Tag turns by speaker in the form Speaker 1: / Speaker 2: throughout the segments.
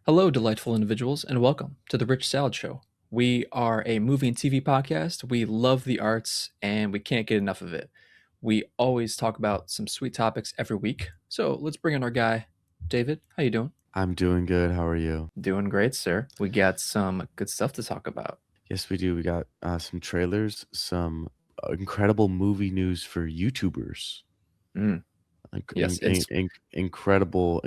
Speaker 1: Hello, delightful individuals, and welcome to the Rich Salad Show. We are a movie and TV podcast. We love the arts, and we can't get enough of it. We always talk about some sweet topics every week. So let's bring in our guy, David. How you doing?
Speaker 2: I'm doing good. How are you?
Speaker 1: Doing great, sir. We got some good stuff to talk about.
Speaker 2: Yes, we do. We got some trailers, some incredible movie news for YouTubers.
Speaker 1: Mm, yes,
Speaker 2: Incredible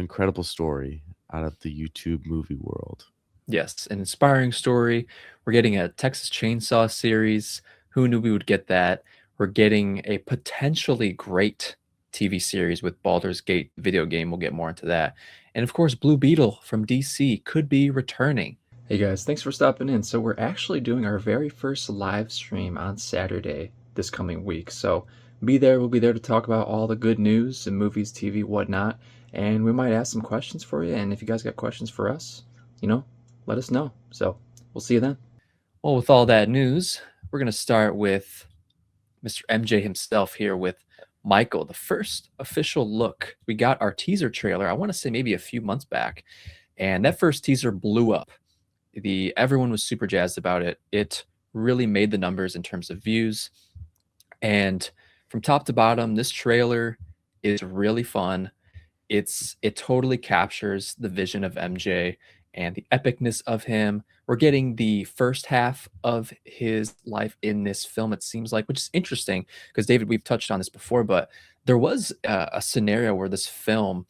Speaker 2: story out of the YouTube movie world.
Speaker 1: yes, an inspiring story. We're getting a Texas Chainsaw series. Who knew we would get that? We're getting a potentially great TV series with Baldur's Gate video game. We'll get more into that. And of course, Blue Beetle from DC could be returning. Hey guys, thanks for stopping in. So, we're actually doing our very first live stream on Saturday this coming week. So, be there. We'll be there to talk about all the good news and movies, TV, whatnot. And we might ask some questions for you. And if you guys got questions for us, let us know. So we'll see you then. Well, with all that news, we're going to start with Mr. MJ himself here with Michael, the first official look. We got our teaser trailer, I want to say maybe a few months back, and that first teaser blew up. Everyone was super jazzed about it. It really made the numbers in terms of views. And from top to bottom, this trailer is really fun. It totally captures the vision of MJ and the epicness of him. We're getting the first half of his life in this film, it seems like, which is interesting because David, we've touched on this before, but there was a scenario where this film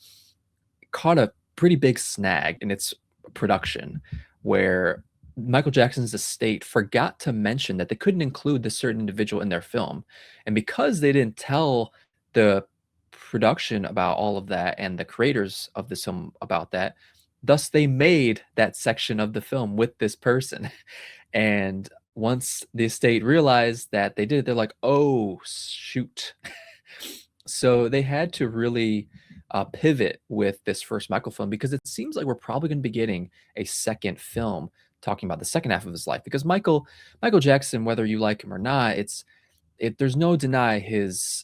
Speaker 1: caught a pretty big snag in its production where Michael Jackson's estate forgot to mention that they couldn't include this certain individual in their film. And because they didn't tell the production about all of that and the creators of this film about that, thus they made that section of the film with this person. And once the estate realized that they did it, they're like, oh shoot. So they had to really pivot with this first Michael film because it seems like we're probably going to be getting a second film talking about the second half of his life, because Michael Jackson, whether you like him or not, there's no deny his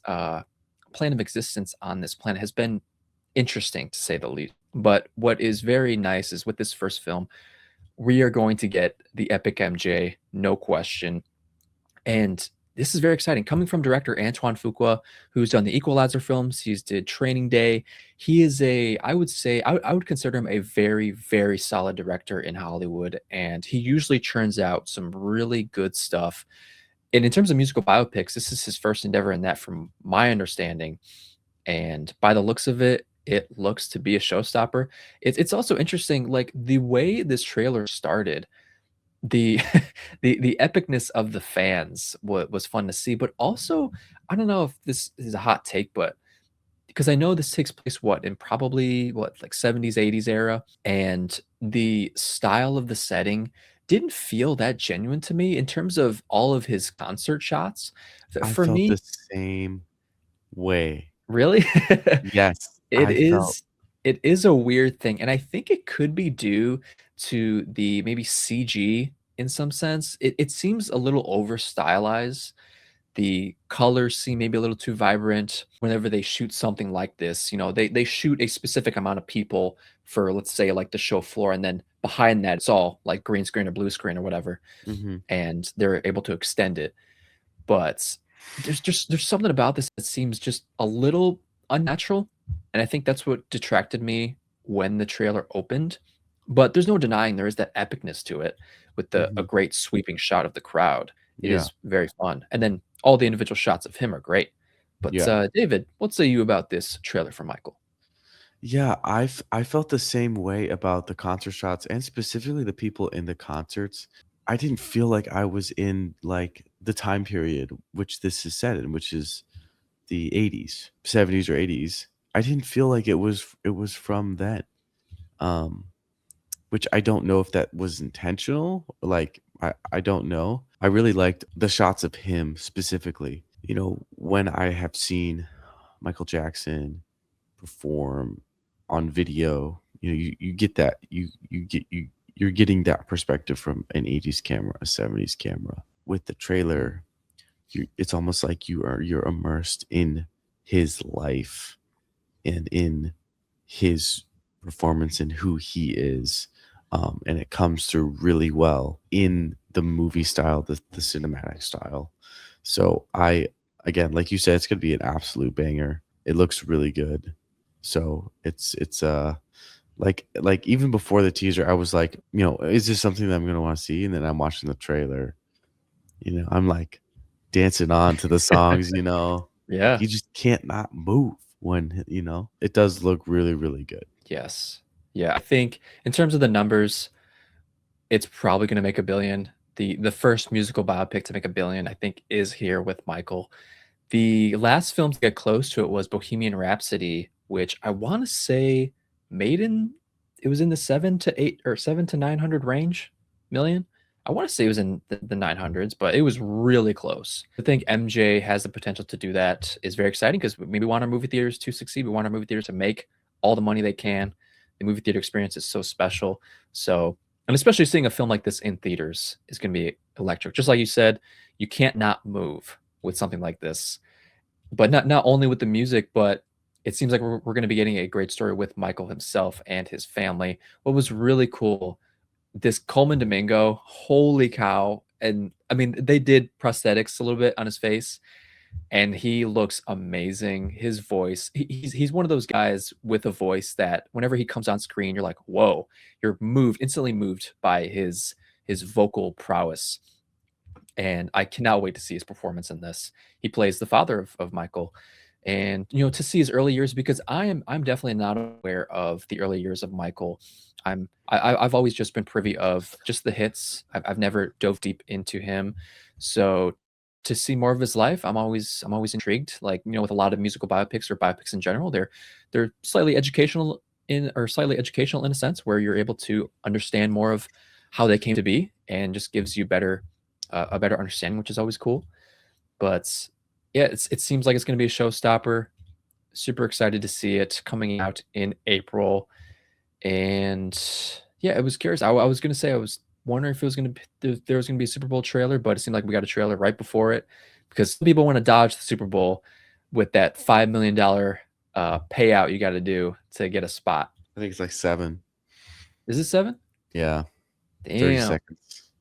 Speaker 1: plan of existence on this planet has been interesting, to say the least. But what is very nice is with this first film, we are going to get the epic MJ, no question. And this is very exciting. Coming from director Antoine Fuqua, who's done the Equalizer films, he's did Training Day. He is I would say, I would consider him a very, very solid director in Hollywood. And he usually churns out some really good stuff. And in terms of musical biopics, this is his first endeavor in that, from my understanding. And by the looks of it, it looks to be a showstopper. It's also interesting, like the way this trailer started, the the epicness of the fans was fun to see, but also I don't know if this is a hot take, but because I know this takes place in probably like 70s 80s era, and the style of the setting didn't feel that genuine to me in terms of all of his concert shots.
Speaker 2: I
Speaker 1: For
Speaker 2: felt the
Speaker 1: me,
Speaker 2: same way.
Speaker 1: really,
Speaker 2: Yes,
Speaker 1: it
Speaker 2: I felt
Speaker 1: is it is a weird thing, and I think it could be due to the maybe CG in some sense. It seems a little over stylized. The colors seem maybe a little too vibrant whenever they shoot something like this. They shoot a specific amount of people for, let's say, like the show floor, and then behind that it's all like green screen or blue screen or whatever,
Speaker 2: mhm.
Speaker 1: and they're able to extend it. But there's something about this that seems just a little unnatural, and I think that's what detracted me when the trailer opened. But there's no denying there is that epicness to it with a
Speaker 2: Mhm.
Speaker 1: great sweeping shot of the crowd. It
Speaker 2: Yeah,
Speaker 1: is very fun, and then all the individual shots of him are great. But
Speaker 2: yeah.
Speaker 1: David, what say you about this trailer for Michael?
Speaker 2: Yeah, I felt the same way about the concert shots and specifically the people in the concerts. I didn't feel like I was in, like, the time period which this is set in, which is the '80s, '70s or '80s. I didn't feel like it was from then. Um, which I don't know if that was intentional. Like, I don't know. I really liked the shots of him specifically. When I have seen Michael Jackson perform on video, you get that you're getting that perspective from an '80s camera, a '70s camera. With the trailer, it's almost like you're immersed in his life and in his performance and who he is. and it comes through really well in the movie style, the cinematic style. So I again, like you said, it's gonna be an absolute banger. It looks really good. So it's like even before the teaser, I was like, is this something that I'm gonna want to see? And then I'm watching the trailer, I'm like dancing on to the songs, like
Speaker 1: Yeah.
Speaker 2: you just can't not move when it does look really, really good.
Speaker 1: Yes. Yeah. I think in terms of the numbers, it's probably gonna make 1,000,000,000. The first musical biopic to make 1,000,000,000, I think, is here with Michael. The last film to get close to it was Bohemian Rhapsody, which I wanna say made in it was in the 7 to 8 or 7 to 900 range million. I wanna say it was in the 900s, but it was really close. I think MJ has the potential to do that is very exciting because we want our movie theaters to succeed. We want our movie theaters to make all the money they can. The movie theater experience is so special. So and especially seeing a film like this in theaters is gonna be electric. Just like you said, you can't not move with something like this. But not only with the music, but it seems like we're gonna be getting a great story with Michael himself and his family. What was really cool, this Coleman Domingo, holy cow, and, I mean, they did prosthetics a little bit on his face, and he looks amazing. His voice he's one of those guys with a voice that whenever he comes on screen, you're like, "Whoa." You're instantly moved by his vocal prowess, and I cannot wait to see his performance in this. He plays the father of Michael, and to see his early years because I'm definitely not aware of the early years of Michael. I've always just been privy of just the hits. I've never dove deep into him, so to see more of his life, I'm always intrigued. Like with a lot of musical biopics or biopics in general, they're slightly educational in a sense where you're able to understand more of how they came to be and just gives you a better understanding, which is always cool. But yeah, it seems like it's going to be a showstopper. Super excited to see it coming out in April. And yeah, I was curious. I was going to say I was wondering if it was going to there was going to be a Super Bowl trailer, but it seemed like we got a trailer right before it because some people want to dodge the Super Bowl with that $5 million payout you got to do to get a spot.
Speaker 2: I think it's like 7.
Speaker 1: Is it 7?
Speaker 2: Yeah, 30
Speaker 1: Damn.
Speaker 2: seconds.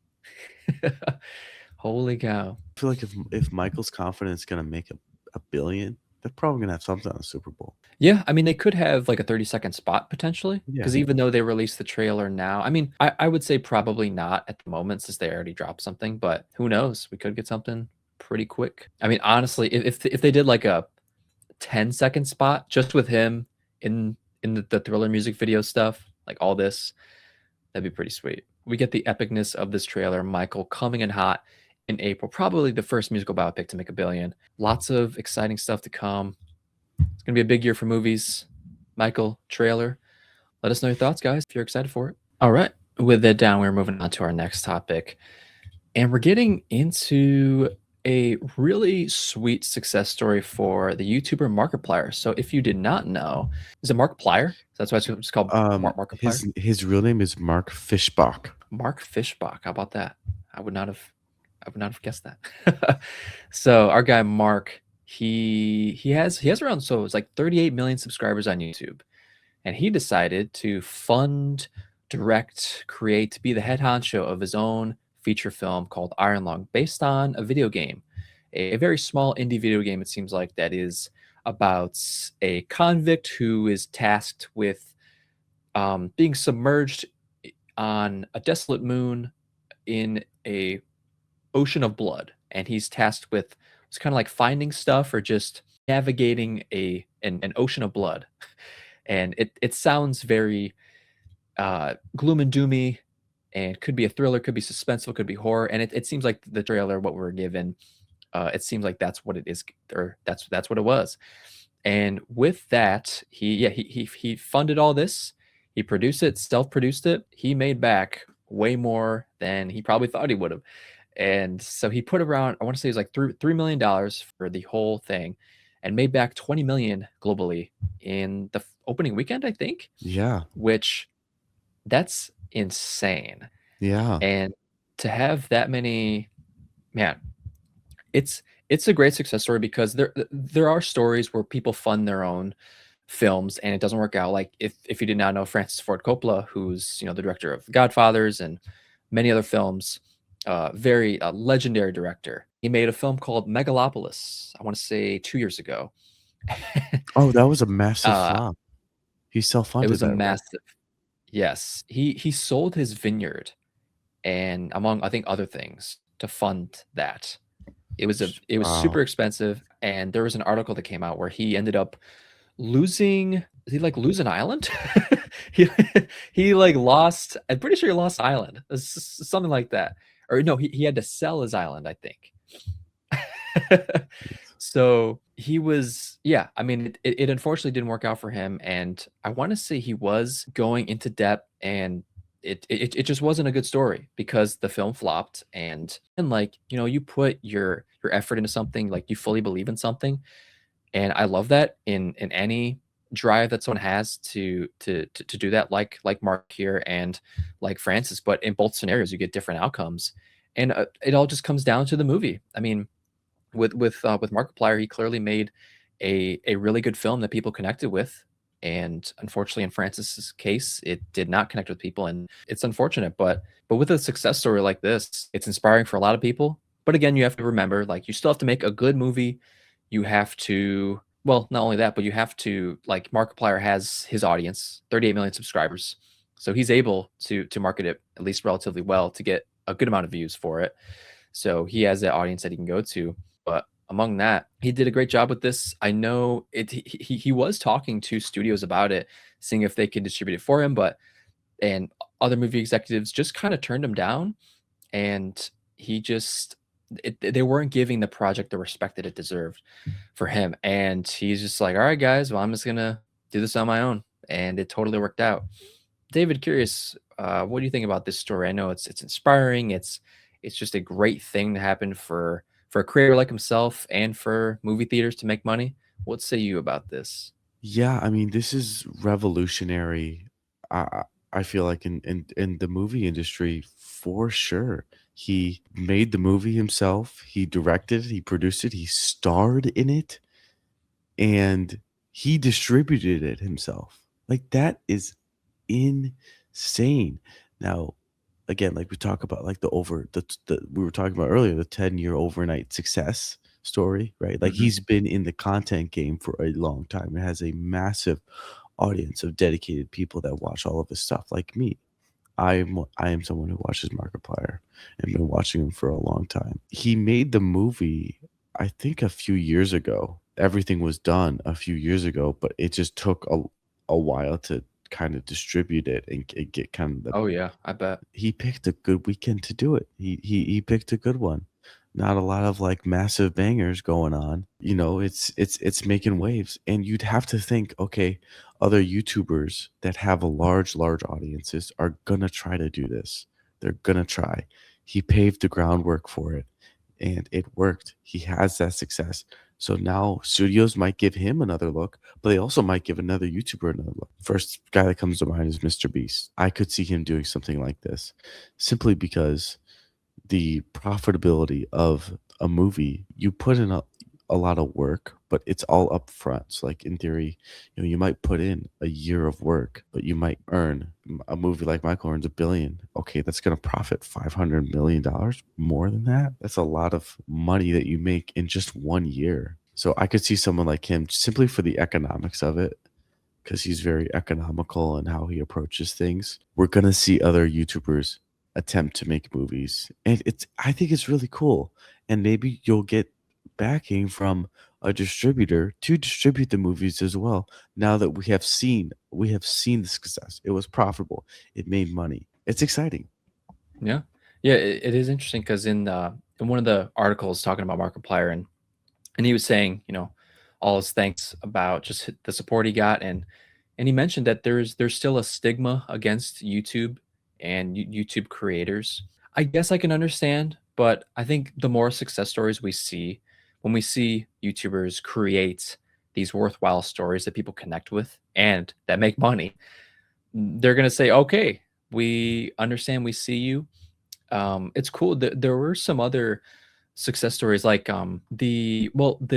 Speaker 1: Holy cow.
Speaker 2: I feel like if Michael's confident is gonna make a billion, they're probably gonna have something on the Super Bowl.
Speaker 1: Yeah, I mean, they could have like a 30-second spot potentially,
Speaker 2: Yeah.
Speaker 1: because even though they released the trailer now, I mean, I would say probably not at the moment since they already dropped something, but who knows? We could get something pretty quick. I mean, honestly, if they did like a 10-second spot just with him in the Thriller music video stuff, like all this, that'd be pretty sweet. We get the epicness of this trailer, Michael coming in hot in April, probably the first musical biopic to make 1,000,000,000. Lots of exciting stuff to come. It's gonna be a big year for movies. Michael, trailer. Let us know your thoughts, guys, if you're excited for it. All right. With that down, we're moving on to our next topic. And we're getting into a really sweet success story for the YouTuber Markiplier. So if you did not know, is it Markiplier? That's why it's called Markiplier?
Speaker 2: His real name is Mark Fishbach.
Speaker 1: Mark Fishbach. How about that? I would not have I would not have guessed that. So our guy Mark, he has around so it's like 38 million subscribers on YouTube, and he decided to fund, direct, create, be the head honcho of his own feature film called Iron Lung, based on a video game, a very small indie video game. It seems like that is about a convict who is tasked with being submerged on a desolate moon in a ocean of blood, and he's tasked with it's kind of like finding stuff or just navigating an ocean of blood. And it sounds very gloom and doomy, and could be a thriller, could be suspenseful, could be horror. And it seems like the trailer, what we were given, it seems like that's what it is, or that's what it was. And with that, he funded all this. He produced it, self-produced it. He made back way more than he probably thought he would have. And so he put around, I want to say it was like $3 million for the whole thing, and made back 20 million globally in the opening weekend, I think,
Speaker 2: Yeah.
Speaker 1: which that's insane.
Speaker 2: Yeah.
Speaker 1: And to have that many, man, it's a great success story because there are stories where people fund their own films and it doesn't work out. Like if you did not know Francis Ford Coppola, who's the director of The Godfathers and many other films, very legendary director. He made a film called Megalopolis. I want to say 2 years ago.
Speaker 2: Oh, that was a massive
Speaker 1: uh,
Speaker 2: flop. He
Speaker 1: it
Speaker 2: self-funded
Speaker 1: was a
Speaker 2: that, right?
Speaker 1: massive yes. He sold his vineyard and among I think other things to fund that. It was
Speaker 2: Wow.
Speaker 1: super expensive, and there was an article that came out where he ended up losing. Did he like lose an island? he he like lost. I'm pretty sure he lost an island, something like that. Or no, he had to sell his island, I think. So he was, yeah. I mean, it unfortunately didn't work out for him, and I want to say he was going into debt, and it just wasn't a good story because the film flopped, and like you put your effort into something, like you fully believe in something, and I love that in any drive that someone has to do that, like Mark here and like Francis, but in both scenarios you get different outcomes, and it all just comes down to the movie. I mean, with Markiplier, he clearly made a really good film that people connected with, and unfortunately, in Francis's case, it did not connect with people, and it's unfortunate. But with a success story like this, it's inspiring for a lot of people. But again, you have to remember, like, you still have to make a good movie. You have to, well, not only that, but you have to, like, Markiplier has his audience, 38 million subscribers, so he's able to market it at least relatively well to get a good amount of views for it. So he has that audience that he can go to. But among that, he did a great job with this. I know it. He was talking to studios about it, seeing if they could distribute it for him, but and other movie executives just kind of turned him down, and he just they weren't giving the project the respect that it deserved for him, and he's just like, all right, guys, well, I'm just gonna do this on my own, and it totally worked out. David, curious, what do you think about this story? I know it's inspiring. It's just a great thing to happen for a creator like himself and for movie theaters to make money. What say you about this?
Speaker 2: Yeah, I mean, this is revolutionary. I I feel like in the movie industry for sure. He made the movie himself. He directed it, he produced it, he starred in it, and he distributed it himself. Like that is insane. Now, again, like we talk about like the we were talking about earlier, the 10-year overnight success story, right? Like
Speaker 1: Mhm.
Speaker 2: he's been in the content game for a long time. It has a massive audience of dedicated people that watch all of his stuff like me. I am someone who watches Markiplier and been watching him for a long time. He made the movie, I think a few years ago. Everything was done a few years ago, but it just took a while to kind of distribute it and get kind of the
Speaker 1: Oh yeah, I bet.
Speaker 2: he picked a good weekend to do it. He picked a good one. Not a lot of like massive bangers going on. You know, it's making waves. And you'd have to think, okay, other YouTubers that have a large audiences are gonna try to do this. They're gonna try. He paved the groundwork for it and it worked. He has that success. So now studios might give him another look, but they also might give another YouTuber another look. First guy that comes to mind is Mr. Beast. I could see him doing something like this simply because the profitability of a movie, you put in a lot of work, but it's all up front. So like in theory, you might put in a year of work, but you might earn a movie like Michael earns 1 billion. Okay, that's gonna profit $500 million more than that. That's a lot of money that you make in just 1 year. So I could see someone like him simply for the economics of it because he's very economical in how he approaches things. We're gonna see other YouTubers attempt to make movies, and it's I think it's really cool. And maybe you'll get backing from a distributor to distribute the movies as well. Now that we have seen the success, it was profitable, it made money. It's exciting.
Speaker 1: Yeah, yeah. It is interesting because in one of the articles talking about Markiplier, and he was saying, all his thanks about just the support he got, and he mentioned that there's still a stigma against YouTube and YouTube creators. I guess I can understand, but I think the more success stories we see, when we see YouTubers create these worthwhile stories that people connect with and that make money, they're gonna say, "Okay, we understand, we see you." It's cool. There were some other success stories like the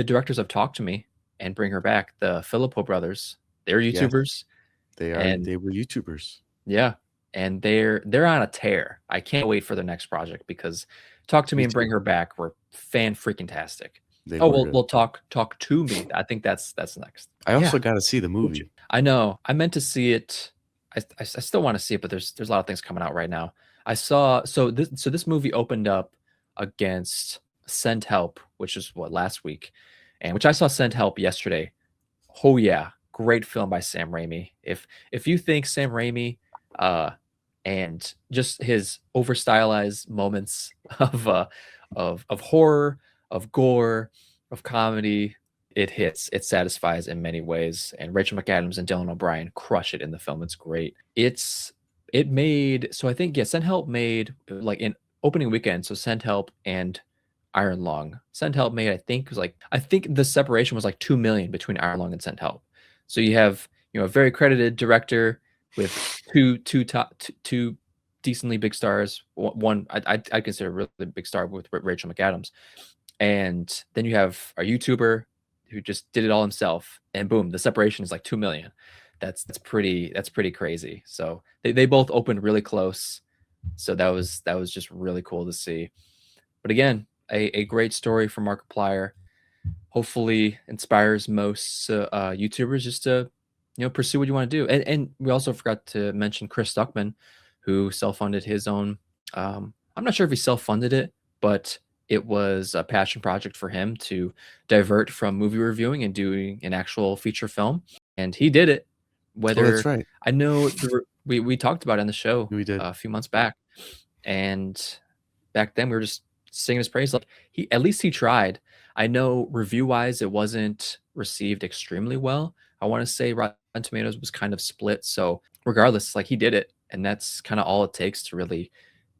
Speaker 1: directors of Talk to Me and Bring Her Back, the Filippo brothers. They're
Speaker 2: Yes,
Speaker 1: YouTubers, and
Speaker 2: they were YouTubers.
Speaker 1: yeah, and they're on a tear. I can't wait for their next project because Talk to Me
Speaker 2: Me
Speaker 1: and Bring
Speaker 2: too.
Speaker 1: Her Back were fan freaking tastic.
Speaker 2: They
Speaker 1: Oh,
Speaker 2: were
Speaker 1: well,
Speaker 2: good.
Speaker 1: well, Talk to Me. I think that's next.
Speaker 2: I
Speaker 1: Yeah,
Speaker 2: also gotta see the
Speaker 1: would you?
Speaker 2: movie.
Speaker 1: I know. I meant to see it. I still want to see it, but there's a lot of things coming out right now. I saw so this movie opened up against Send Help, which is what last week, and which I saw Send Help yesterday. Oh yeah, great film by Sam Raimi. If you think Sam Raimi, uh, and just his over stylized moments of horror, of gore, of comedy, it hits. It satisfies in many ways. And Rachel McAdams and Dylan O'Brien crush it in the film. It's great. It made so I think yeah, Send Help made like in opening weekend. So Send Help and Iron Lung. Send Help made, I think, was like I think the separation was like 2 million between Iron Lung and Send Help. So you have a very credited director with two decently big stars. One I consider a really big star with Rachel McAdams, and then you have a YouTuber who just did it all himself, and boom, the separation is like 2 million. That's pretty crazy. So they both opened really close. So that was just really cool to see. But again, a great story from Markiplier. Hopefully, inspires most YouTubers just to pursue what you want to do. And we also forgot to mention Chris Stuckman, who self-funded his own. I'm not sure if he self-funded it, but it was a passion project for him to divert from movie reviewing and doing an actual feature film, and he did it.
Speaker 2: Oh, that's
Speaker 1: Whether
Speaker 2: right.
Speaker 1: I know we talked about it on the show
Speaker 2: We did.
Speaker 1: a few months back, and back then we were just singing his praise. Like he at least he tried. I know review wise it wasn't received extremely well. I want to say Rotten Tomatoes was kind of split. So regardless, like he did it, and that's kind of all it takes to really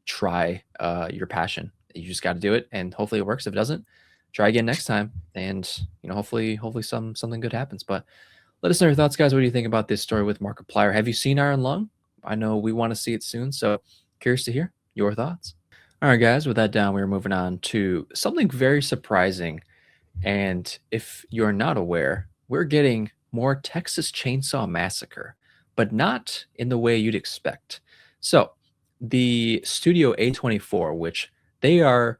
Speaker 1: try your passion. You just got to do it, and hopefully it works. If it doesn't, try again next time, and hopefully something good happens. But let us know your thoughts, guys. What do you think about this story with Markiplier? Have you seen Iron Lung? I know we want to see it soon, so curious to hear your thoughts. All right, guys, with that down, we're moving on to something very surprising. And if you're not aware, we're getting more Texas Chainsaw Massacre, but not in the way you'd expect. So, the studio A24, which they are,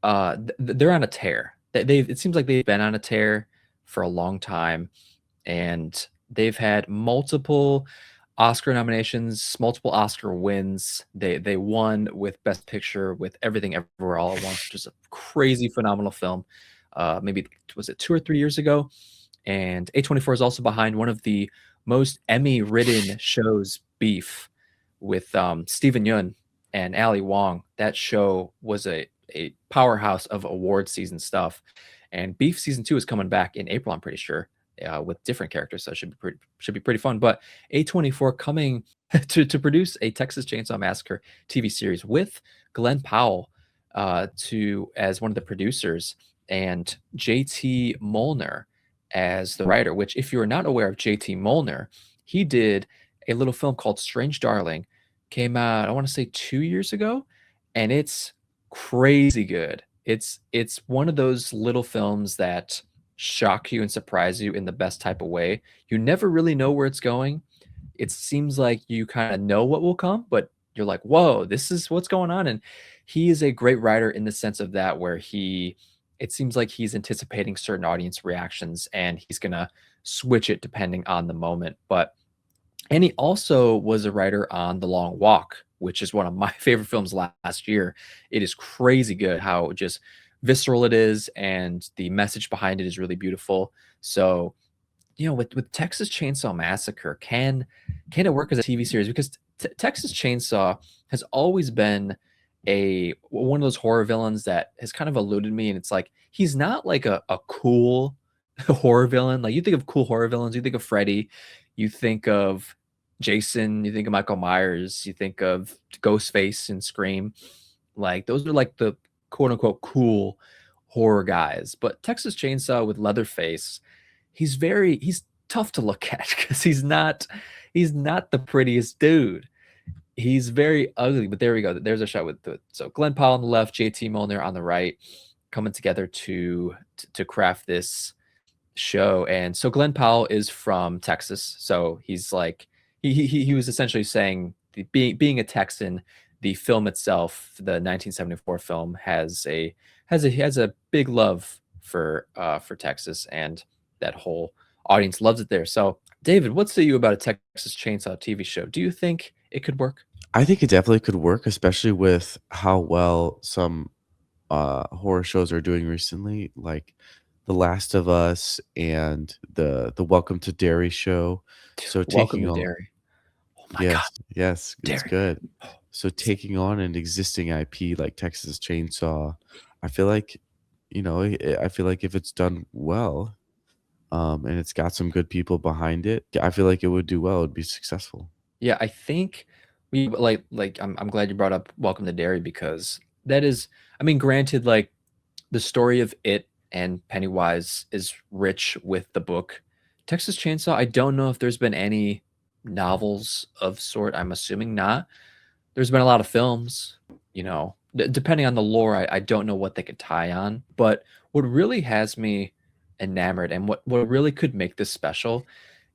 Speaker 1: they're on a tear. It seems like they've been on a tear for a long time, and they've had multiple Oscar nominations, multiple Oscar wins. They won with Best Picture with Everything Everywhere All at Once, which is a crazy phenomenal film. Maybe was it 2 or 3 years ago? And A24 is also behind one of the most Emmy-ridden shows, Beef, with Stephen Yun and Ali Wong. That show was a powerhouse of award season stuff. And Beef season 2 is coming back in April, I'm pretty sure, with different characters. So it should be pretty fun. But A24 coming to produce a Texas Chainsaw Massacre TV series with Glenn Powell to as one of the producers and JT Molnar as the writer. Which, if you are not aware of JT Molnar, he did a little film called Strange Darling. Came out, I want to say 2 years ago, and it's crazy good. It's one of those little films that shock you and surprise you in the best type of way. You never really know where it's going. It seems like you kind of know what will come, but you're like, whoa, this is what's going on. And he is a great writer in the sense of that, where it seems like he's anticipating certain audience reactions and he's going to switch it depending on the moment. And he also was a writer on The Long Walk, which is one of my favorite films last year. It is crazy good how just visceral it is, and the message behind it is really beautiful. So, with Texas Chainsaw Massacre, can it work as a TV series? Because Texas Chainsaw has always been a one of those horror villains that has kind of eluded me, and it's like he's not like a cool horror villain. Like you think of cool horror villains, you think of Freddy, you think of Jason, you think of Michael Myers, you think of Ghostface and Scream. Like those are like the quote unquote cool horror guys. But Texas Chainsaw with Leatherface, he's tough to look at because he's not the prettiest dude. He's very ugly, but there we go. There's a shot with so Glenn Powell on the left, JT Molnar on the right, coming together to craft this show. And so Glenn Powell is from Texas, so he's like he was essentially saying being a Texan, the film itself, the 1974 film, has a big love for Texas, and that whole audience loves it there. So, David, what say you about a Texas Chainsaw TV show? Do you think it could work?
Speaker 2: I think it definitely could work, especially with how well some horror shows are doing recently, like The Last of Us and the Welcome to Derry show. So
Speaker 1: Welcome
Speaker 2: taking
Speaker 1: to
Speaker 2: on
Speaker 1: Derry. Oh my God,
Speaker 2: yes, yes, it's
Speaker 1: Derry.
Speaker 2: good.
Speaker 1: Oh,
Speaker 2: So taking on an existing IP like Texas Chainsaw, I feel like, I feel like if it's done well, and it's got some good people behind it, I feel like it would do well, it'd be successful.
Speaker 1: yeah, I think we I'm glad you brought up Welcome to Derry, because that is, I mean, granted, like, the story of it and Pennywise is rich with the book. Texas Chainsaw, I don't know if there's been any novels of sort. I'm assuming not. There's been a lot of films, depending on the lore, I don't know what they could tie on. But what really has me enamored, and what really could make this special,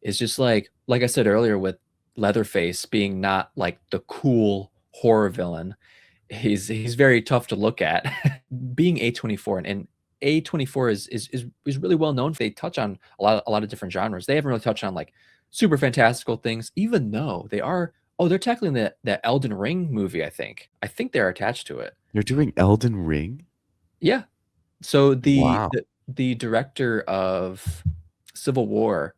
Speaker 1: is just like I said earlier, with Leatherface being not like the cool horror villain. He's very tough to look at. Being A24, and A24 is really well known. They touch on a lot of different genres. They haven't really touched on like super fantastical things, even though they are. Oh, they're tackling that Elden Ring movie, I think. I think they're attached to it.
Speaker 2: You're doing Elden Ring?
Speaker 1: Yeah. So
Speaker 2: Wow.
Speaker 1: the director of Civil War,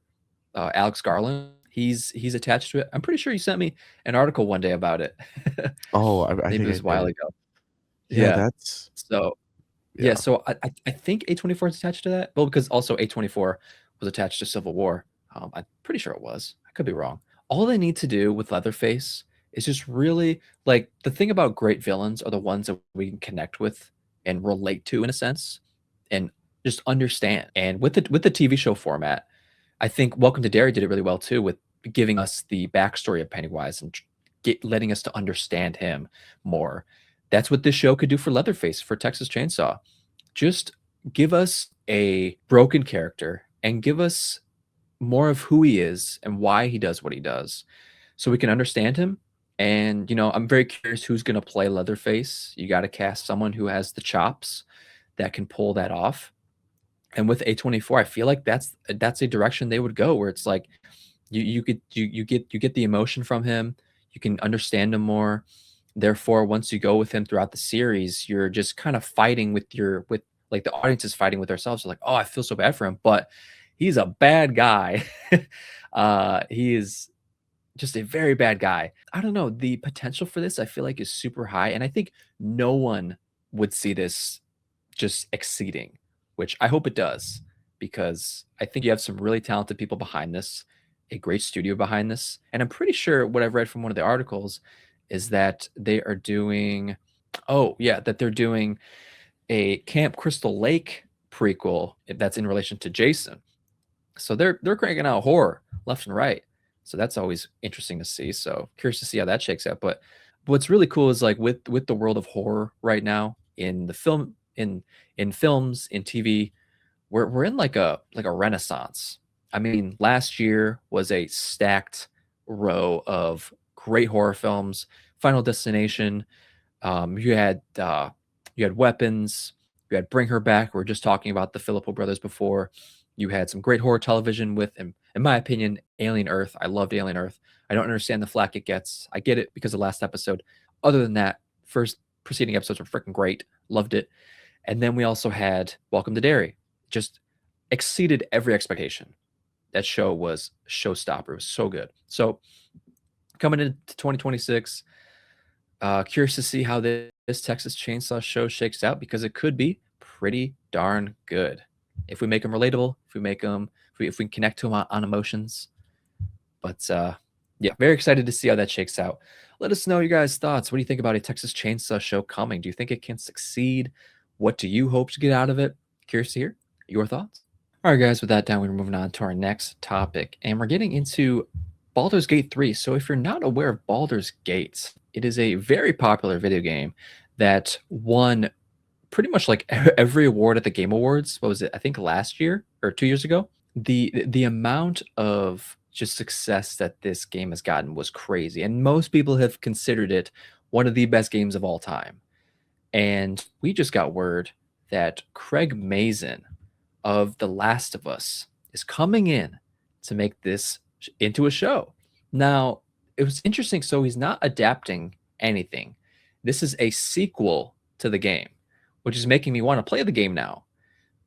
Speaker 1: Alex Garland, he's attached to it. I'm pretty sure you sent me an article one day about it.
Speaker 2: Oh, I
Speaker 1: Maybe it
Speaker 2: think I
Speaker 1: was a while
Speaker 2: did.
Speaker 1: ago.
Speaker 2: Yeah,
Speaker 1: Yeah.
Speaker 2: that's
Speaker 1: So yeah,
Speaker 2: yeah.
Speaker 1: so I think A24 is attached to that. Well, because also A24 was attached to Civil War. I'm pretty sure it was. I could be wrong. All they need to do with Leatherface is just really, like, the thing about great villains are the ones that we can connect with and relate to, in a sense, and just understand. And with the TV show format, I think Welcome to Derry did it really well too, with giving us the backstory of Pennywise and letting us to understand him more. That's what this show could do for Leatherface, for Texas Chainsaw. Just give us a broken character and give us more of who he is and why he does what he does, so we can understand him. And I'm very curious who's going to play Leatherface. You got to cast someone who has the chops that can pull that off. And with A24, I feel like that's a direction they would go, where it's like you get the emotion from him, you can understand him more. Therefore, once you go with him throughout the series, you're just kind of fighting with like the audience is fighting with ourselves. Like, oh, I feel so bad for him, but he's a bad guy. He is just a very bad guy. I don't know. The potential for this, I feel like, is super high, and I think no one would see this just exceeding, which I hope it does, because I think you have some really talented people behind this, a great studio behind this. And I'm pretty sure what I've read from one of the articles is that they are doing, oh, yeah, that they're doing a Camp Crystal Lake prequel that's in relation to Jason. So they're cranking out horror left and right. So that's always interesting to see. So curious to see how that shakes out. But what's really cool is, like, with the world of horror right now, in the film, in films, in TV, we're in like a renaissance. I mean, last year was a stacked row of great horror films. Final Destination, you had Weapons, you had Bring Her Back. We are just talking about the Filippo brothers before. You had some great horror television with, in my opinion, Alien Earth. I loved Alien Earth. I don't understand the flack it gets. I get it because of the last episode. Other than that, first preceding episodes were freaking great. Loved it. And then we also had Welcome to Derry. Just exceeded every expectation. That show was showstopper. It was so good. So coming into 2026, curious to see how this Texas Chainsaw show shakes out, because it could be pretty darn good if we make them relatable, if we make them, if we connect to them on emotions. But yeah, very excited to see how that shakes out. Let us know your guys' thoughts. What do you think about a Texas Chainsaw show coming? Do you think it can succeed? What do you hope to get out of it? Curious to hear your thoughts. All right, guys, with that down, we're moving on to our next topic, and we're getting into Baldur's Gate 3. So if you're not aware of Baldur's Gate, it is a very popular video game that won pretty much like every award at the Game Awards. What was it? I think last year. or 2 years ago. The amount of just success that this game has gotten was crazy, and most people have considered it one of the best games of all time. And we just got word that Craig Mazin of The Last of Us is coming in to make this into a show. Now, it was interesting. So he's not adapting anything. This is a sequel to the game, which is making me want to play the game now.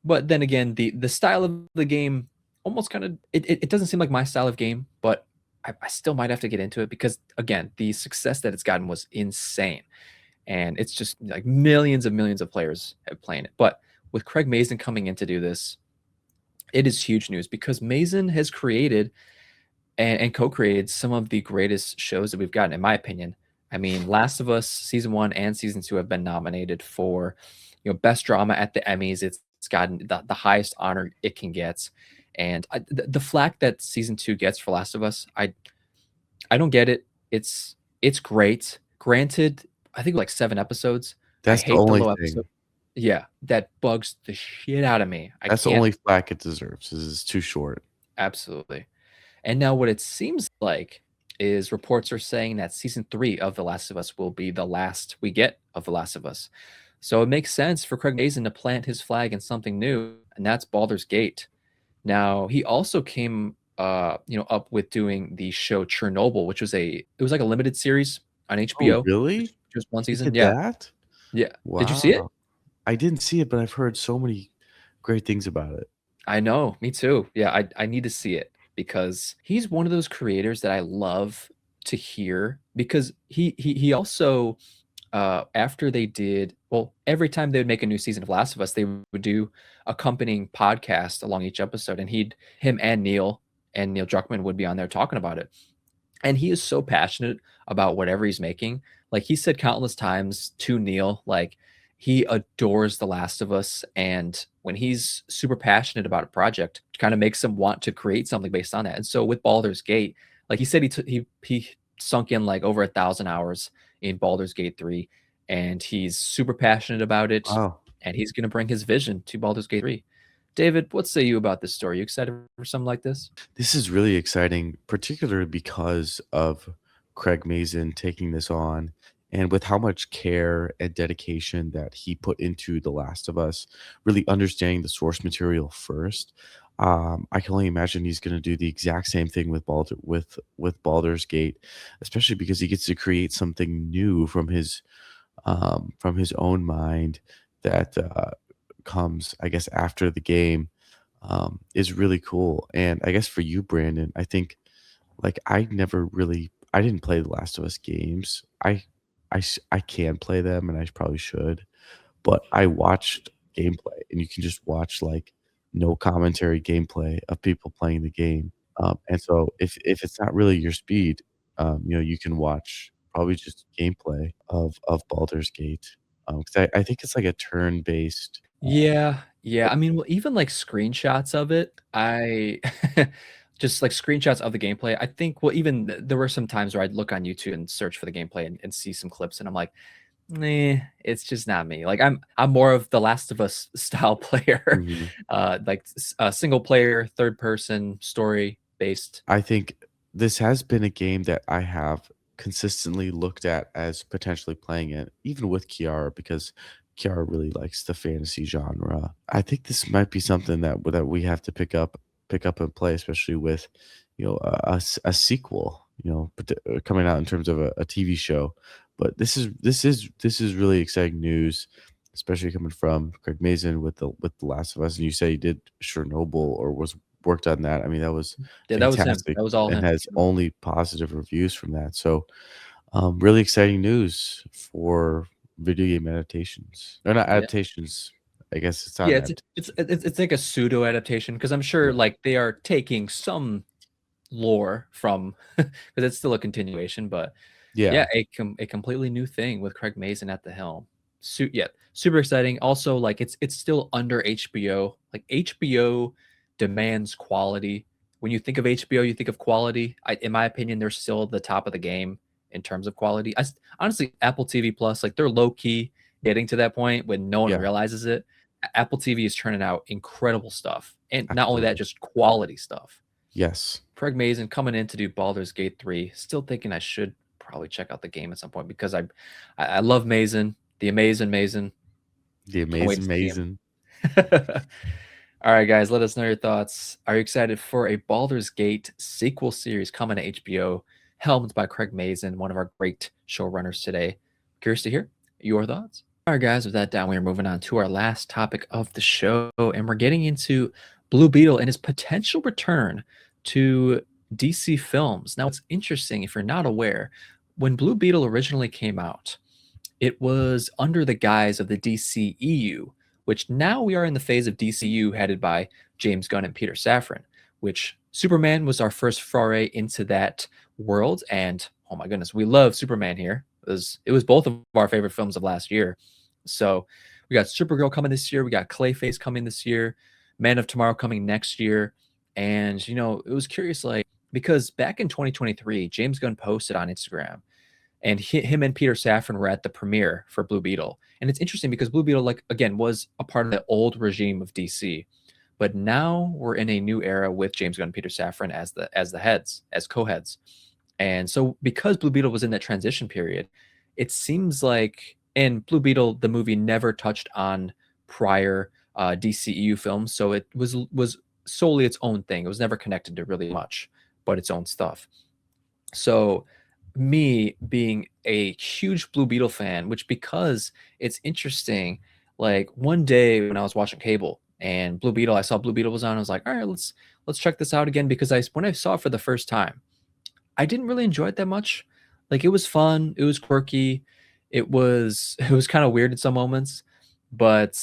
Speaker 1: But then again, the style of the game almost kind of it doesn't seem like my style of game, but I still might have to get into it because again, the success that it's gotten was insane. And it's just like millions of players have playing it. But with Craig Mazin coming in to do this, it is huge news because Mazin has created and co-created some of the greatest shows that we've gotten, in my opinion. I mean, Last of Us season 1 and season 2 have been nominated for, best drama at the Emmys. It's gotten the highest honor it can get, and the flack that season 2 gets for Last of Us, I don't get it. It's great. Granted, I think like 7 episodes. I
Speaker 2: That's the
Speaker 1: hate the
Speaker 2: only
Speaker 1: low
Speaker 2: thing.
Speaker 1: episode. Yeah, that bugs the shit out of me. I
Speaker 2: That's the
Speaker 1: can't.
Speaker 2: only flack it deserves, is it's too short.
Speaker 1: Absolutely. And now what it seems like is reports are saying that season 3 of The Last of Us will be the last we get of The Last of Us. So it makes sense for Craig Mazin to plant his flag in something new, and that's Baldur's Gate. Now, he also came up with doing the show Chernobyl, which was like a limited series on
Speaker 2: Oh,
Speaker 1: HBO,
Speaker 2: really?
Speaker 1: just one
Speaker 2: He
Speaker 1: season.
Speaker 2: did
Speaker 1: Yeah.
Speaker 2: that?
Speaker 1: Yeah. Did you see it?
Speaker 2: Wow. I didn't see it, but I've heard so many great things about it.
Speaker 1: I know, me too. Yeah, I need to see it because he's one of those creators that I love to hear because he also after they did well, every time they would make a new season of Last of Us, they would do accompanying podcast along each episode, and him and Neil Druckmann would be on there talking about it. And he is so passionate about whatever he's making. Like he said countless times to Neil, like he adores The Last of Us. And when he's super passionate about a project, it kind of makes him want to create something based on that. And so with Baldur's Gate, like he said, he sunk in like over 1,000 hours in Baldur's Gate 3, and he's super passionate about it.
Speaker 2: Wow.
Speaker 1: And he's going to bring his vision to Baldur's Gate 3. David, what say you about this story? You excited for something like this?
Speaker 2: This is really exciting, particularly because of Craig Mazin taking this on and with how much care and dedication that he put into The Last of Us, really understanding the source material first. I can only imagine he's going to do the exact same thing with Baldur's Gate, especially because he gets to create something new from his own mind that comes, I guess, after the game, is really cool. And I guess for you, Brandon, I think like I didn't play the Last of Us games. I can play them and I probably should, but I watched gameplay and you can just watch like no commentary gameplay of people playing the game. And so if it's not really your speed, you can watch probably just gameplay of Baldur's Gate. 'Cause I think it's like a turn-based.
Speaker 1: Yeah, yeah. I mean, well, even like screenshots of it, I just like screenshots of the gameplay. I think, well, even there were some times where I'd look on YouTube and search for the gameplay and see some clips, and I'm like, nah, it's just not me. Like I'm more of the Last of Us style player,
Speaker 2: Mhm.
Speaker 1: like single player, third person, story based.
Speaker 2: I think this has been a game that I have consistently looked at as potentially playing it, even with Kiara, because Kiara really likes the fantasy genre. I think this might be something that we have to pick up and play, especially with a sequel, coming out in terms of a TV show. But this is really exciting news, especially coming from Craig Mazin with the Last of Us. And you say he did Chernobyl or was worked on that. I mean, that was
Speaker 1: Yeah, that was him.
Speaker 2: fantastic
Speaker 1: That was all
Speaker 2: and
Speaker 1: him.
Speaker 2: has only positive reviews from that. So, really exciting news for video game adaptations. Or not
Speaker 1: Yeah.
Speaker 2: adaptations. I guess it's not
Speaker 1: Yeah,
Speaker 2: an
Speaker 1: it's
Speaker 2: adaptation.
Speaker 1: it's like a pseudo adaptation because I'm sure
Speaker 2: Yeah.
Speaker 1: like they are taking some lore from because it's still a continuation, but
Speaker 2: Yeah.
Speaker 1: yeah, a completely new thing with Craig Mazin at the helm. Yeah, super exciting. Also, like it's still under HBO. Like HBO demands quality. When you think of HBO, you think of quality. In my opinion, they're still the top of the game in terms of quality. Honestly, Apple TV Plus, like they're low key getting to that point when no one
Speaker 2: Yeah.
Speaker 1: realizes it. Apple TV is turning out incredible stuff, and not only that,
Speaker 2: Absolutely.
Speaker 1: just quality stuff.
Speaker 2: Yes.
Speaker 1: Craig Mazin coming in to do Baldur's Gate 3. Still thinking I should probably check out the game at some point because I love Mazin, the amazing Mazin.
Speaker 2: The
Speaker 1: Can't wait
Speaker 2: amazing
Speaker 1: to see him.
Speaker 2: Mason.
Speaker 1: All right, guys, let us know your thoughts. Are you excited for a Baldur's Gate sequel series coming to HBO, helmed by Craig Mazin, one of our great showrunners today? Curious to hear your thoughts. All right, guys, with that down, we are moving on to our last topic of the show, and we're getting into Blue Beetle and his potential return to DC films. Now, it's interesting if you're not aware, when Blue Beetle originally came out, it was under the guise of the DCEU, which now we are in the phase of DCU headed by James Gunn and Peter Safran, which Superman was our first foray into that world. And oh my goodness, we love Superman here. It was both of our favorite films of last year. So we got Supergirl coming this year. We got Clayface coming this year. Man of Tomorrow coming next year. And, it was curious, like, because back in 2023, James Gunn posted on Instagram and him and Peter Safran were at the premiere for Blue Beetle. And it's interesting because Blue Beetle, like again, was a part of the old regime of DC, but now we're in a new era with James Gunn and Peter Safran as the heads, as co-heads. And so because Blue Beetle was in that transition period, it seems like and Blue Beetle, the movie never touched on prior DCEU films, so it was solely its own thing. It was never connected to really much, but its own stuff. So, me being a huge Blue Beetle fan, which because it's interesting, like one day when I was watching cable and Blue Beetle, I saw Blue Beetle was on. I was like, all right, let's check this out again because when I saw it for the first time, I didn't really enjoy it that much. Like it was fun, it was quirky, it was kind of weird in some moments, but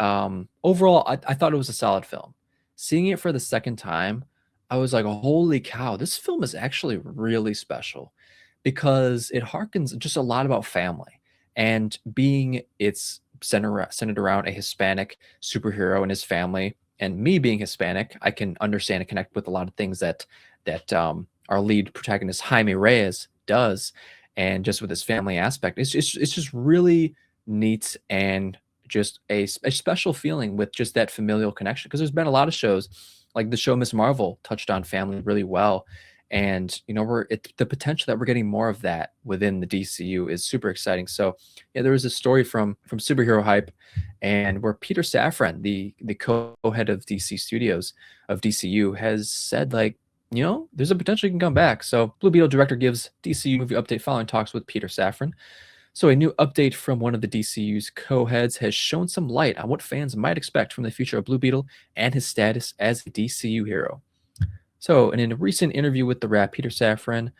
Speaker 1: overall, I thought it was a solid film. Seeing it for the second time, I was like, holy cow, this film is actually really special because it harkens just a lot about family and being it's centered around a Hispanic superhero and his family. And me being Hispanic, I can understand and connect with a lot of things that our lead protagonist Jaime Reyes does, and just with his family aspect, it's just really neat and just a special feeling with just that familial connection. Because there's been a lot of shows, like the show Miss Marvel touched on family really well, and the potential that we're getting more of that within the DCU is super exciting. So yeah, there was a story from Superhero Hype, and where Peter Safran, the co-head of DC Studios of DCU, has said like there's a potential you can come back. So Blue Beetle director gives DCU movie update following talks with Peter Safran. So a new update from one of the DCU's co-heads has shown some light on what fans might expect from the future of Blue Beetle and his status as a DCU hero. So in a recent interview with The Wrap, Peter Safran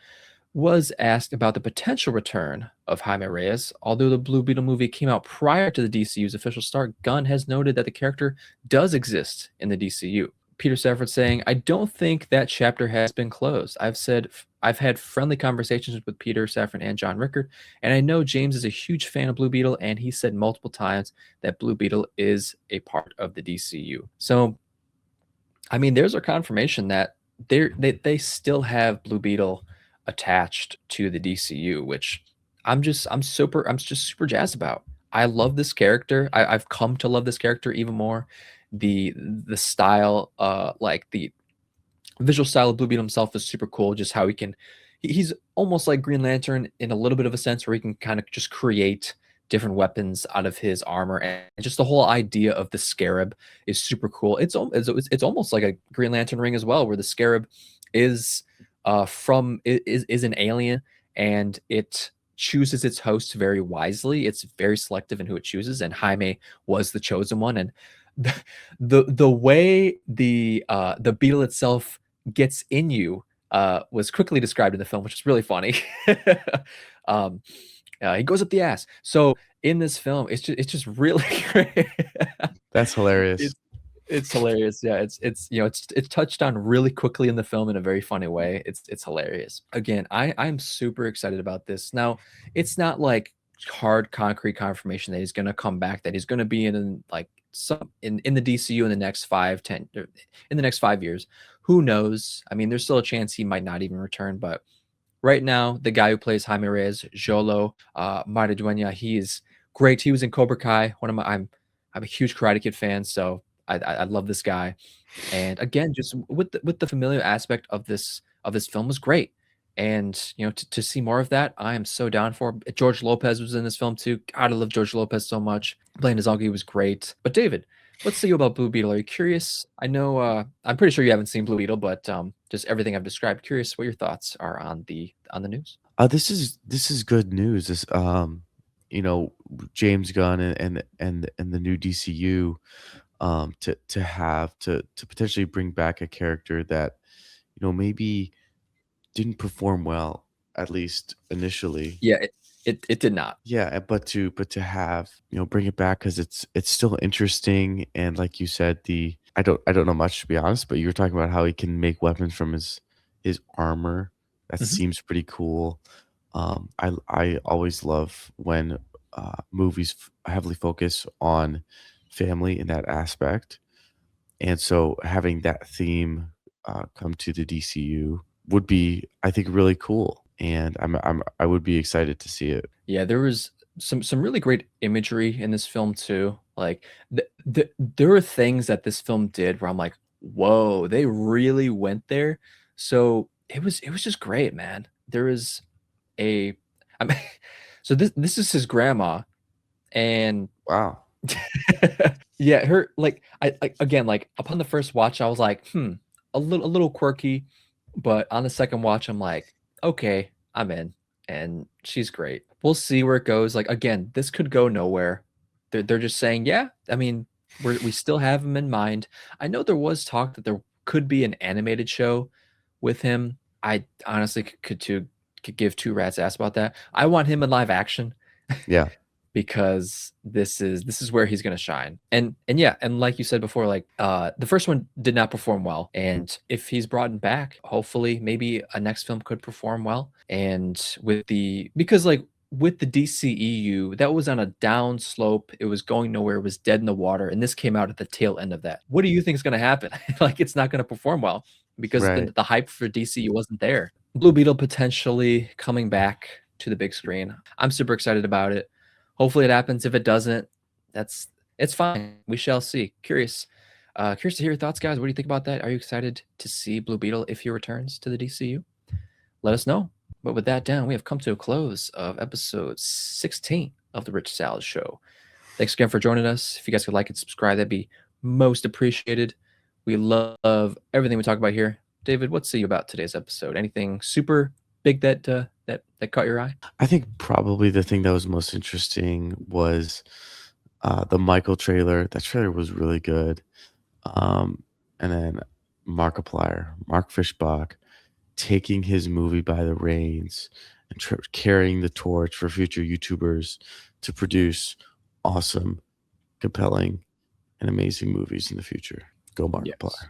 Speaker 1: was asked about the potential return of Jaime Reyes. Although the Blue Beetle movie came out prior to the DCU's official start, Gunn has noted that the character does exist in the DCU. Peter Safran saying, I don't think that chapter has been closed. I've had friendly conversations with Peter Safran and John Rickard, and I know James is a huge fan of Blue Beetle, and he said multiple times that Blue Beetle is a part of the DCU. So, I mean, there's our confirmation that they still have Blue Beetle attached to the DCU, which I'm just super jazzed about. I love this character. I've come to love this character even more. The style, like the visual style of Blue Beetle himself is super cool. Just how he's almost like Green Lantern in a little bit of a sense, where he can kind of just create different weapons out of his armor, and just the whole idea of the Scarab is super cool. It's almost like a Green Lantern ring as well, where the Scarab is is an alien, and it chooses its host very wisely. It's very selective in who it chooses, and Jaime was the chosen one. And the the way the beetle itself gets in you was quickly described in the film, which is really funny. um, he goes up the ass. So in this film, it's just really great.
Speaker 2: That's hilarious.
Speaker 1: it's it's hilarious. Yeah, it's touched on really quickly in the film in a very funny way. It's hilarious. Again, I'm super excited about this. Now, it's not like hard concrete confirmation that he's gonna come back, that he's gonna be in like some in the DCU in the next 5, 10, in the next 5 years. Who knows? I mean, there's still a chance he might not even return, but right now, the guy who plays Jaime Reyes, Jolo Maridueña, he is great. He was in Cobra Kai. I'm a huge Karate Kid fan, so I love this guy. And again, just with the familiar aspect of this film was great. And to see more of that, I am so down for. George Lopez was in this film too. God, I love George Lopez so much. Playing Azagi was great. But David, what's say you about Blue Beetle? Are you curious? I know I'm pretty sure you haven't seen Blue Beetle, but just everything I've described. Curious what your thoughts are on the news.
Speaker 2: This is good news. You know, James Gunn and the new DCU, to potentially bring back a character that, maybe didn't perform well, at least initially.
Speaker 1: Yeah, it did not.
Speaker 2: Yeah, but to have, bring it back because it's still interesting, and like you said, the I don't know much, to be honest, but you were talking about how he can make weapons from his armor. That
Speaker 1: Mhm.
Speaker 2: seems pretty cool. I always love when movies heavily focus on family in that aspect, and so having that theme come to the DCU would be, I think, really cool, and I would be excited to see it.
Speaker 1: Yeah, there was some really great imagery in this film too. Like there were things that this film did where I'm like, whoa, they really went there. So it was just great, man. There was a I mean, so this is his grandma, and
Speaker 2: Wow.
Speaker 1: yeah, her like I again like upon the first watch, I was like, a little quirky, but on the second watch, I'm like, okay, I'm in, and she's great. We'll see where it goes. Like again, this could go nowhere. They're just saying, yeah. I mean, we still have him in mind. I know there was talk that there could be an animated show with him. I honestly could give two rats ass about that. I want him in live action
Speaker 2: Yeah.
Speaker 1: because this is where he's going to shine. And yeah, and like you said before, like the first one did not perform well, and if he's brought back, hopefully maybe a next film could perform well. And with the because like with the DCEU, that was on a down slope. It was going nowhere. It was dead in the water, and this came out at the tail end of that. What do you think is going to happen? Like it's not going to perform well because
Speaker 2: Right.
Speaker 1: the hype for DCU wasn't there. Blue Beetle potentially coming back to the big screen. I'm super excited about it. Hopefully it happens. If it doesn't, that's it's fine. We shall see. Curious to hear your thoughts, guys. What do you think about that? Are you excited to see Blue Beetle if he returns to the DCU? Let us know. But with that down, we have come to a close of episode 16 of the Rich Salad Show. Thanks again for joining us. If you guys could like and subscribe, that'd be most appreciated. We love everything we talk about here. David, what's see about today's episode? Anything super big that caught your eye?
Speaker 2: I think probably the thing that was most interesting was the Michael trailer. That trailer was really good. Um, and then Markiplier, Mark Fishbach, taking his movie by the reins and carrying the torch for future YouTubers to produce awesome, compelling, and amazing movies in the future. Go
Speaker 1: Yes.
Speaker 2: Markiplier.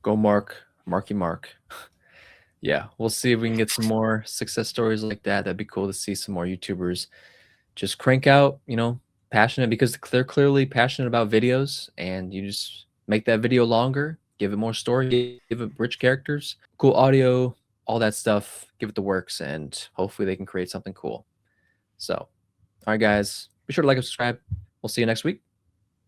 Speaker 1: Go Mark, Marky Mark. Yeah, we'll see if we can get some more success stories like that. That'd be cool to see some more YouTubers just crank out, passionate because they're clearly passionate about videos, and you just make that video longer, give it more story, give it rich characters, cool audio, all that stuff, give it the works, and hopefully they can create something cool. So, all right, guys, be sure to like and subscribe. We'll see you next week.